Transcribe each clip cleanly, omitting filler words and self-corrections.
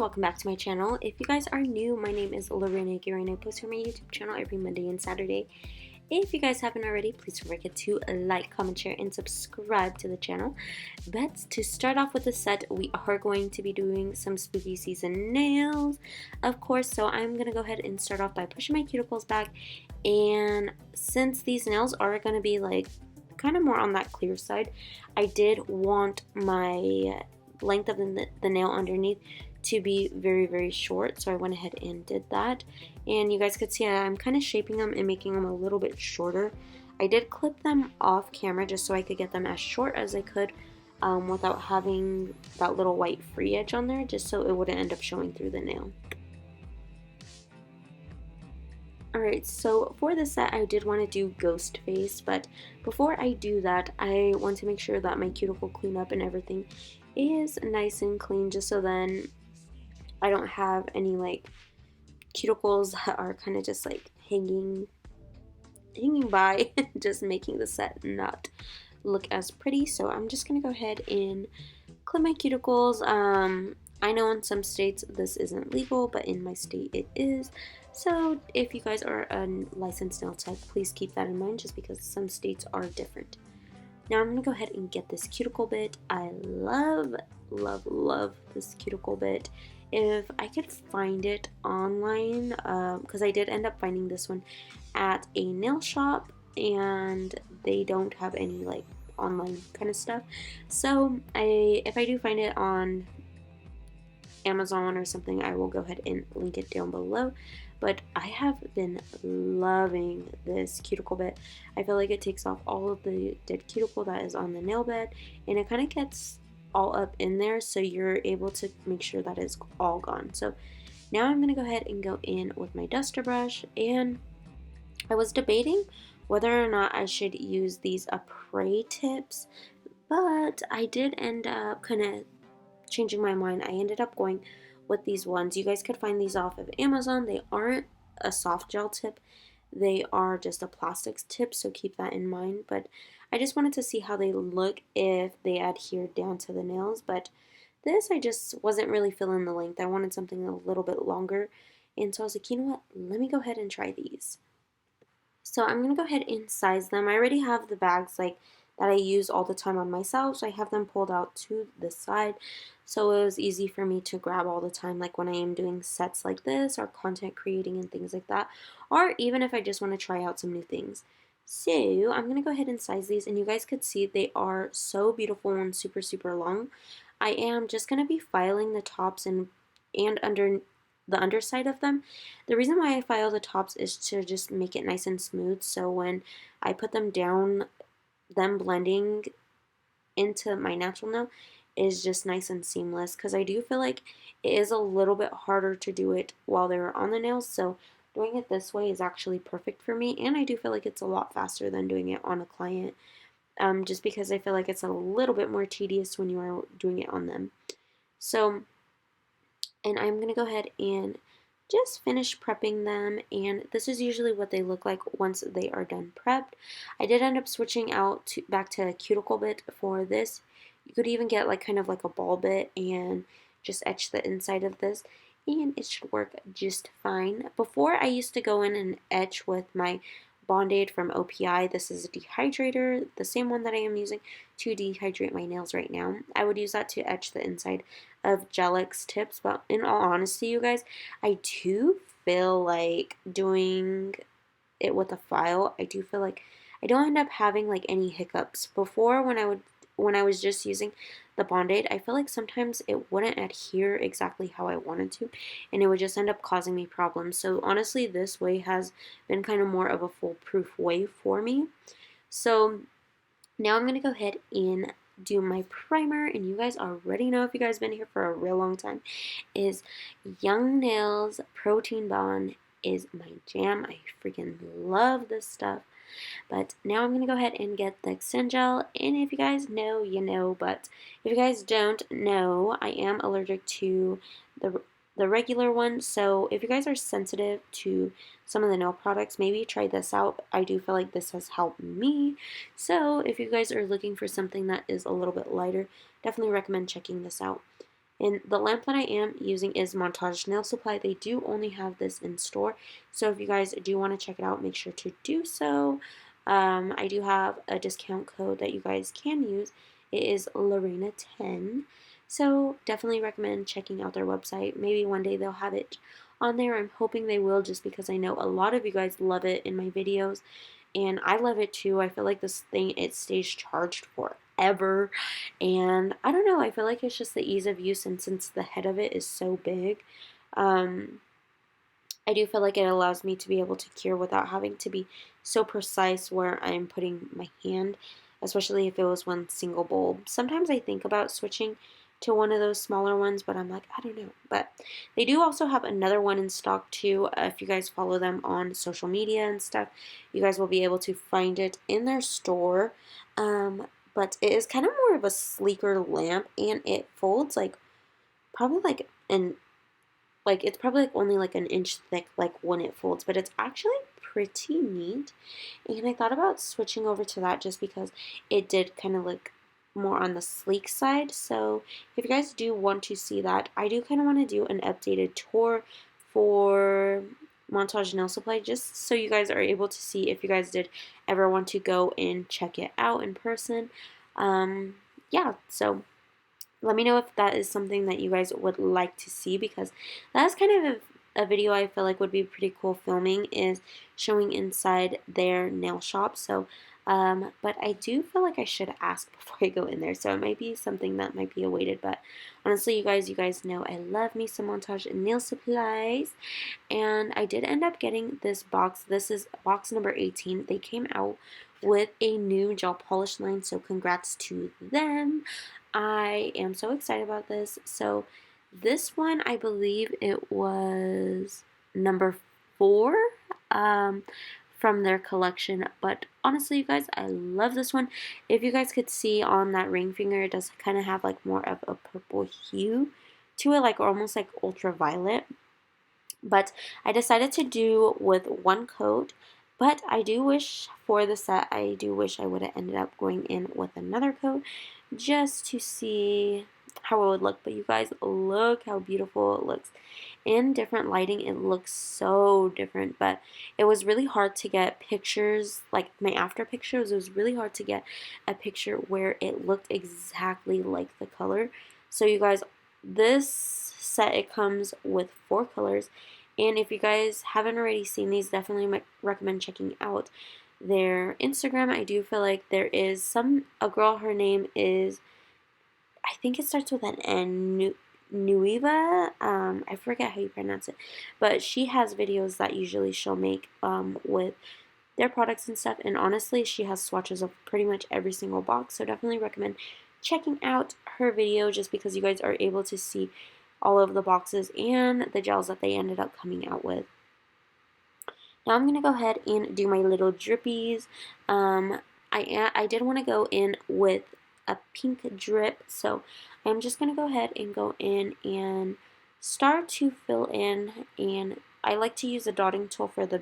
welcome back to my channel. If you guys are new, my name is LORENAAGUIRRE and I post on my YouTube channel every Monday and Saturday. If you guys haven't already, please don't forget to like, comment, share, and subscribe to the channel. But to start off with the set, we are going to be doing some spooky season nails, of course. So I'm going to go ahead and start off by pushing my cuticles back. And since these nails are going to be like kind of more on that clear side, I did want my length of the nail underneath to be very short, so I went ahead and did that. And you guys could see I'm kind of shaping them and making them a little bit shorter. I did clip them off camera just so I could get them as short as I could without having that little white free edge on there, just so it wouldn't end up showing through the nail. Alright, so for this set I did want to do ghost face, but before I do that I want to make sure that my cuticle cleanup and everything is nice and clean, just so then I don't have any like cuticles that are kind of just like hanging by just making the set not look as pretty. So I'm just gonna go ahead and clip my cuticles. I know in some states this isn't legal, but in my state it is. So if you guys are a licensed nail tech, please keep that in mind, just because some states are different. Now I'm going to go ahead and get this cuticle bit. I love this cuticle bit. If I could find it online, because I did end up finding this one at a nail shop, and they don't have any like online kind of stuff. So if I do find it on Amazon or something, I will go ahead and link it down below. But I have been loving this cuticle bit. I feel like it takes off all of the dead cuticle that is on the nail bed, and it kind of gets all up in there, so you're able to make sure that it's all gone. So now I'm going to go ahead and go in with my duster brush, and I was debating whether or not I should use these apres tips, but I did end up kind of changing my mind. I ended up going with these ones. You guys could find these off of Amazon. They aren't a soft gel tip, they are just a plastics tip, so keep that in mind. But I just wanted to see how they look if they adhere down to the nails. But this, I just wasn't really feeling the length. I wanted something a little bit longer, and so I was like, you know what, let me go ahead and try these. So I'm gonna go ahead and size them. I already have the bags like that I use all the time on myself, so I have them pulled out to the side, so it was easy for me to grab all the time, like when I am doing sets like this or content creating and things like that, or even if I just want to try out some new things. So I'm gonna go ahead and size these, and you guys could see they are so beautiful and super long. I am just gonna be filing the tops and under the underside of them. The reason why I file the tops is to just make it nice and smooth, so when I put them down, them blending into my natural nail is just nice and seamless, because I do feel like it is a little bit harder to do it while they're on the nails, so doing it this way is actually perfect for me. And I do feel like it's a lot faster than doing it on a client, just because I feel like it's a little bit more tedious when you are doing it on them. So, and I'm going to go ahead and just finish prepping them, and this is usually what they look like once they are done prepped. I did end up switching out back to a cuticle bit for this. You could even get like kind of like a ball bit and just etch the inside of this, and it should work just fine. Before, I used to go in and etch with my Band-Aid from OPI. This is a dehydrator, the same one that I am using to dehydrate my nails right now. I would use that to etch the inside of Gelix tips, but in all honesty, you guys, I do feel like doing it with a file. I do feel like I don't end up having like any hiccups. Before, when I was just using the Band-Aid, I feel like sometimes it wouldn't adhere exactly how I wanted to, and it would just end up causing me problems. So honestly, this way has been kind of more of a foolproof way for me. So now I'm going to go ahead and do my primer, and you guys already know, if you guys been here for a real long time, is Young Nails Protein Bond is my jam. I freaking love this stuff. But now I'm going to go ahead and get the Extend Gel, and if you guys know, you know, but if you guys don't know, I am allergic to the regular one, so if you guys are sensitive to some of the nail products, maybe try this out. I do feel like this has helped me, so if you guys are looking for something that is a little bit lighter, definitely recommend checking this out. And the lamp that I am using is Montage Nail Supply. They do only have this in store, so if you guys do want to check it out, make sure to do so. I do have a discount code that you guys can use. It is Lorena10. So definitely recommend checking out their website. Maybe one day they'll have it on there. I'm hoping they will, just because I know a lot of you guys love it in my videos. And I love it too. I feel like this thing, it stays charged forever. And I don't know, I feel like it's just the ease of use, and since the head of it is so big, I do feel like it allows me to be able to cure without having to be so precise where I'm putting my hand, especially if it was one single bulb. Sometimes I think about switching to one of those smaller ones, but I'm like, I don't know. But they do also have another one in stock too. If you guys follow them on social media and stuff, you guys will be able to find it in their store. But it is kind of more of a sleeker lamp, and it folds like probably like an it's probably like only like an inch thick, like when it folds, but it's actually pretty neat. And I thought about switching over to that just because it did kind of look more on the sleek side. So if you guys do want to see that, I do kind of want to do an updated tour for Montage Nail Supply, just so you guys are able to see if you guys did ever want to go and check it out in person. Yeah, so let me know if that is something that you guys would like to see, because that's kind of a video I feel like would be pretty cool filming, is showing inside their nail shop. So but I do feel like I should ask before I go in there, so it might be something that might be awaited. But honestly, you guys know I love me some Montage nail supplies, and I did end up getting this box. This is box number 18. They came out with a new gel polish line, so congrats to them. I am so excited about this. So this one, I believe it was number 4 from their collection. But honestly, you guys, I love this one. If you guys could see on that ring finger, it does kind of have like more of a purple hue to it, like almost like ultraviolet. But I decided to do with one coat. But I do wish for the set, I do wish I would have ended up going in with another coat just to see how it would look. But you guys, look how beautiful it looks. In different lighting, it looks so different. But it was really hard to get pictures, like my after pictures, it was really hard to get a picture where it looked exactly like the color. So you guys, this set, it comes with 4 colors. And if you guys haven't already seen these, definitely recommend checking out their Instagram. I do feel like there is a girl, her name is, I think it starts with an N, Nueva. I forget how you pronounce it, but she has videos that usually she'll make with their products and stuff. And honestly, she has swatches of pretty much every single box, so definitely recommend checking out her video, just because you guys are able to see all of the boxes and the gels that they ended up coming out with. Now I'm going to go ahead and do my little drippies. I did want to go in with a pink drip, so I'm just going to go ahead and go in and start to fill in. And I like to use a dotting tool for the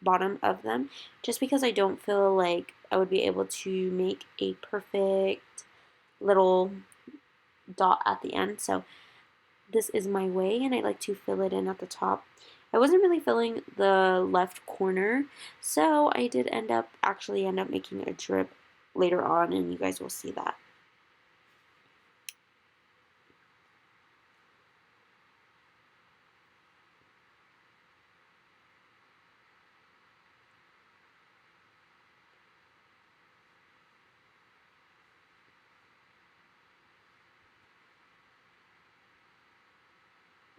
bottom of them, just because I don't feel like I would be able to make a perfect little dot at the end. So this is my way, and I like to fill it in at the top. I wasn't really filling the left corner, so I did actually end up making a drip later on, and you guys will see that.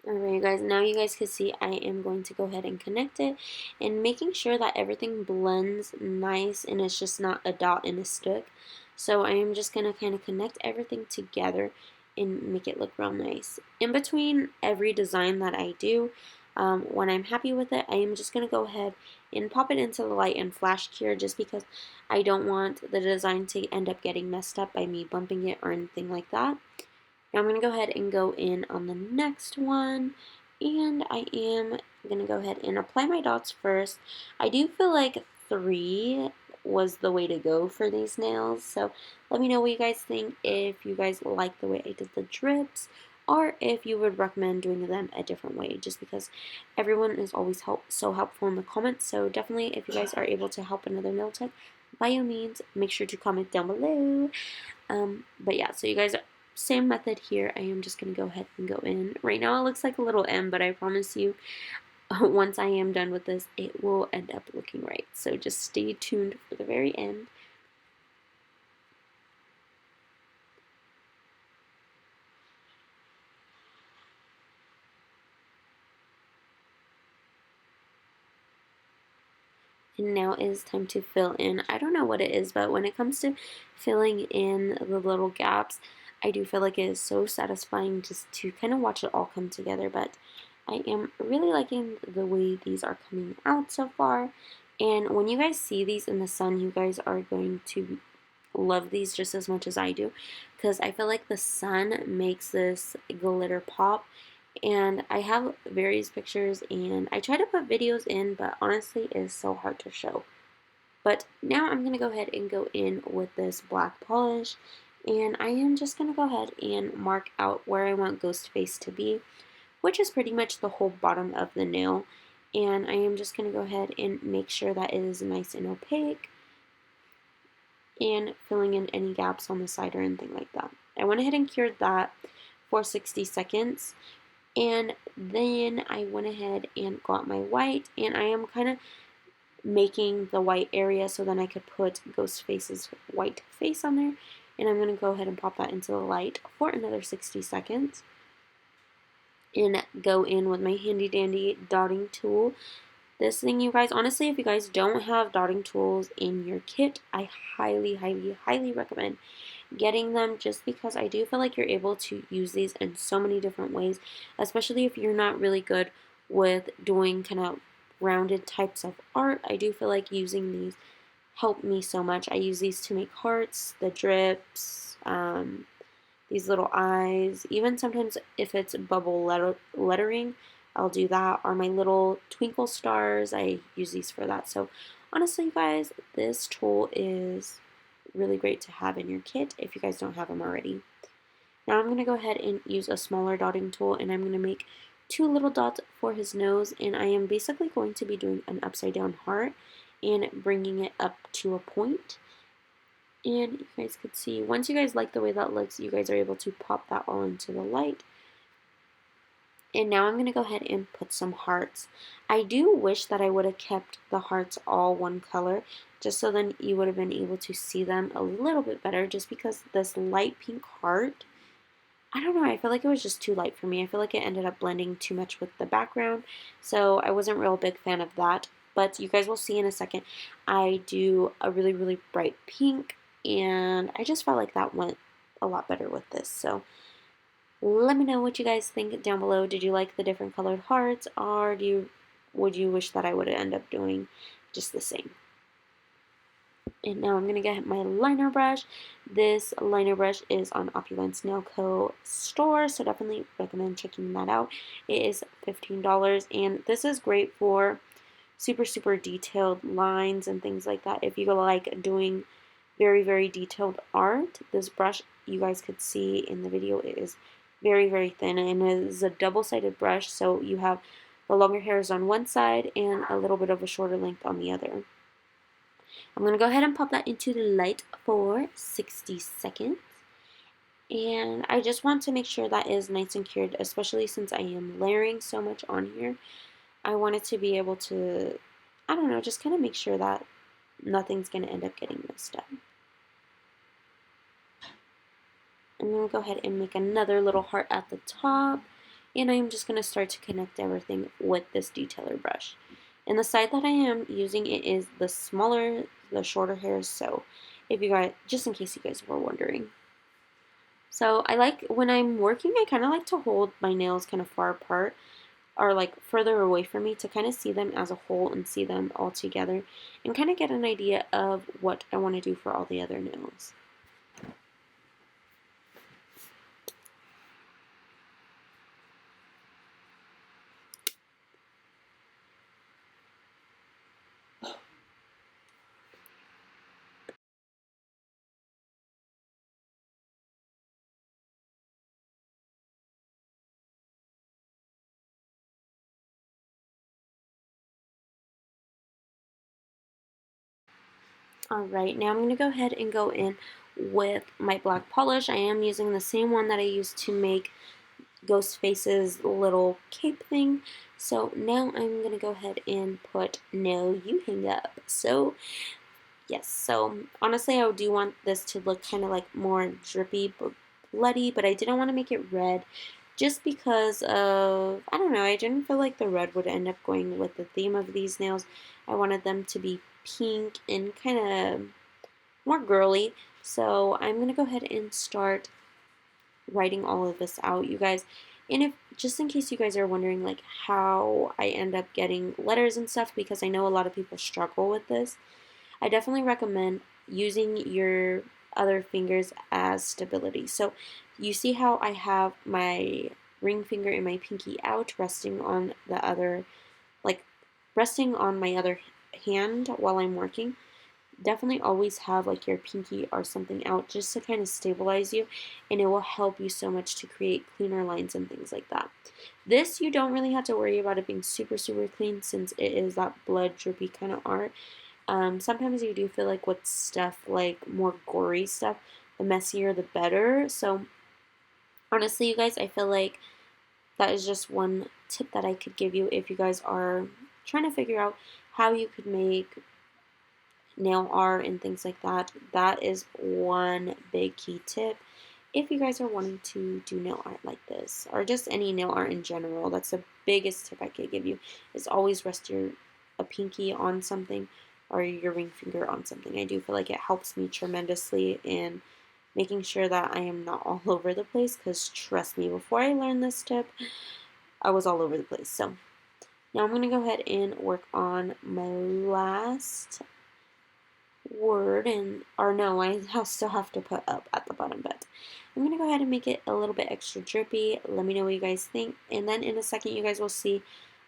Alright guys, now you guys can see I am going to go ahead and connect it, and making sure that everything blends nice and it's just not a dot and a stick. So I am just going to kind of connect everything together and make it look real nice. In between every design that I do, when I'm happy with it, I am just going to go ahead and pop it into the light and flash cure, just because I don't want the design to end up getting messed up by me bumping it or anything like that. Now I'm going to go ahead and go in on the next one, and I am going to go ahead and apply my dots first. I do feel like 3 was the way to go for these nails, so let me know what you guys think, if you guys like the way I did the drips, or if you would recommend doing them a different way, just because everyone is always so helpful in the comments. So definitely, if you guys are able to help another nail tech, by all means, make sure to comment down below. But yeah, so you guys, same method here. I am just going to go ahead and go in. Right now it looks like a little M, but I promise you, once I am done with this, it will end up looking right. So just stay tuned for the very end. And now it is time to fill in. I don't know what it is, but when it comes to filling in the little gaps, I do feel like it is so satisfying just to kind of watch it all come together. But I am really liking the way these are coming out so far. And when you guys see these in the sun, you guys are going to love these just as much as I do, because I feel like the sun makes this glitter pop. And I have various pictures and I try to put videos in, but honestly it is so hard to show. But now I'm going to go ahead and go in with this black polish, and I am just going to go ahead and mark out where I want ghost face to be, which is pretty much the whole bottom of the nail. And I am just going to go ahead and make sure that it is nice and opaque, and filling in any gaps on the side or anything like that. I went ahead and cured that for 60 seconds. And then I went ahead and got my white, and I am kind of making the white area so then I could put Ghostface's white face on there. And I'm going to go ahead and pop that into the light for another 60 seconds. And go in with my handy dandy dotting tool. This thing, you guys, honestly, if you guys don't have dotting tools in your kit, I highly, highly, highly recommend getting them, just because I do feel like you're able to use these in so many different ways, especially if you're not really good with doing kind of rounded types of art. I do feel like using these helped me so much. I use these to make hearts, the drips, these little eyes, even sometimes if it's bubble lettering, I'll do that, or my little twinkle stars, I use these for that. So honestly, you guys, this tool is really great to have in your kit if you guys don't have them already. Now I'm going to go ahead and use a smaller dotting tool, and I'm going to make 2 little dots for his nose, and I am basically going to be doing an upside down heart and bringing it up to a point. And you guys could see, once you guys like the way that looks, you guys are able to pop that all into the light. And now I'm going to go ahead and put some hearts. I do wish that I would have kept the hearts all one color, just so then you would have been able to see them a little bit better, just because this light pink heart, I don't know, I feel like it was just too light for me. I feel like it ended up blending too much with the background, so I wasn't a real big fan of that. But you guys will see in a second, I do a really, really bright pink, and I just felt like that went a lot better with this. So let me know what you guys think down below. Did you like the different colored hearts, or would you wish that I would end up doing just the same? And now I'm going to get my liner brush. This liner brush is on OPULENCENAILCO store, so definitely recommend checking that out. It is $15, and this is great for super, super detailed lines and things like that. If you like doing very, very detailed art, this brush, you guys could see in the video, it is very, very thin, and it is a double-sided brush, so you have the longer hairs on one side and a little bit of a shorter length on the other. I'm going to go ahead and pop that into the light for 60 seconds. And I just want to make sure that is nice and cured, especially since I am layering so much on here. I want it to be able to, I don't know, just kind of make sure that nothing's going to end up getting messed up. I'm going to go ahead and make another little heart at the top, and I'm just going to start to connect everything with this detailer brush. And the side that I am using, it is the smaller, the shorter hairs, so if you guys, just in case you guys were wondering. So I like, when I'm working, I kind of like to hold my nails kind of far apart, or like further away from me, to kind of see them as a whole and see them all together and kind of get an idea of what I want to do for all the other nails. Alright, now I'm going to go ahead and go in with my black polish. I am using the same one that I used to make Ghostface's little cape thing. So now I'm going to go ahead and put No You Hang Up. So yes, so honestly I do want this to look kind of like more drippy but bloody, but I didn't want to make it red just because of, I don't know, I didn't feel like the red would end up going with the theme of these nails. I wanted them to be pink and kind of more girly. So I'm going to go ahead and start writing all of this out, you guys. And if, just in case you guys are wondering like how I end up getting letters and stuff, because I know a lot of people struggle with this, I definitely recommend using your other fingers as stability. So you see how I have my ring finger and my pinky out resting on the other, like resting on my other hand while I'm working. Definitely always have like your pinky or something out just to kind of stabilize you, and it will help you so much to create cleaner lines and things like that. This you don't really have to worry about it being super clean since it is that blood drippy kind of art. Sometimes you do feel like with stuff like more gory stuff, the messier the better. So honestly, you guys, I feel like that is just one tip that I could give you if you guys are trying to figure out how you could make nail art and things like that. That is one big key tip if you guys are wanting to do nail art like this, or just any nail art in general. That's the biggest tip I could give you, is always rest a pinky on something or your ring finger on something. I do feel like it helps me tremendously in making sure that I am not all over the place, because trust me, before I learned this tip, I was all over the place. So now I'm going to go ahead and work on my last word, and or no, I still have to put up at the bottom, but I'm gonna go ahead and make it a little bit extra drippy. Let me know what you guys think, and then in a second you guys will see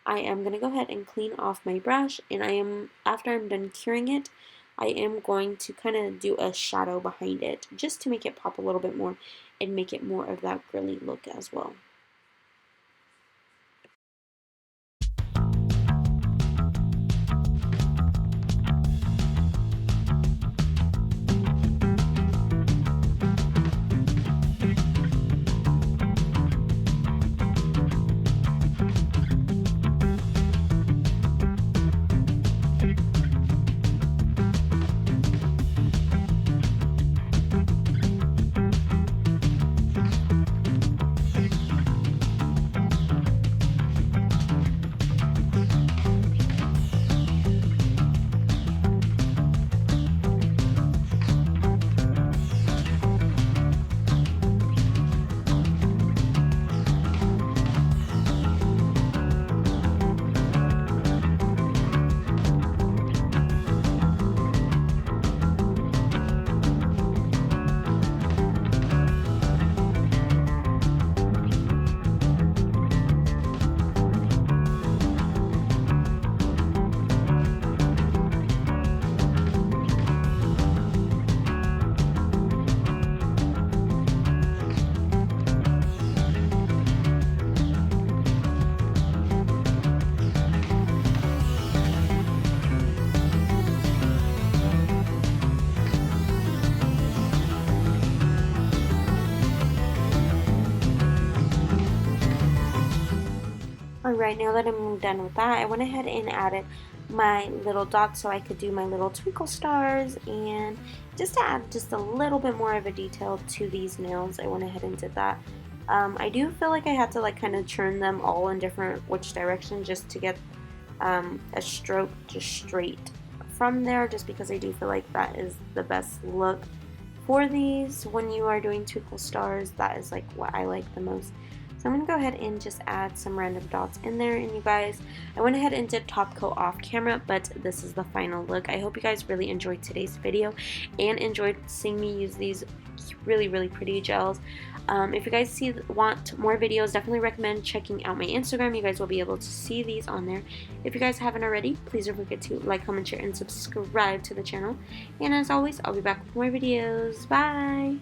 I am gonna go ahead and clean off my brush, and after I'm done curing it, I am going to kind of do a shadow behind it just to make it pop a little bit more and make it more of that girly look as well. Alright, now that I'm done with that, I went ahead and added my little dots so I could do my little twinkle stars, and just to add just a little bit more of a detail to these nails, I went ahead and did that. I do feel like I had to like kind of turn them all in different which direction just to get a stroke just straight from there, just because I do feel like that is the best look for these when you are doing twinkle stars. That is like what I like the most. So I'm going to go ahead and just add some random dots in there. And you guys, I went ahead and did top coat off camera, but this is the final look. I hope you guys really enjoyed today's video and enjoyed seeing me use these really pretty gels. If you guys want more videos, definitely recommend checking out my Instagram. You guys will be able to see these on there. If you guys haven't already, please don't forget to like, comment, share, and subscribe to the channel. And as always, I'll be back with more videos. Bye!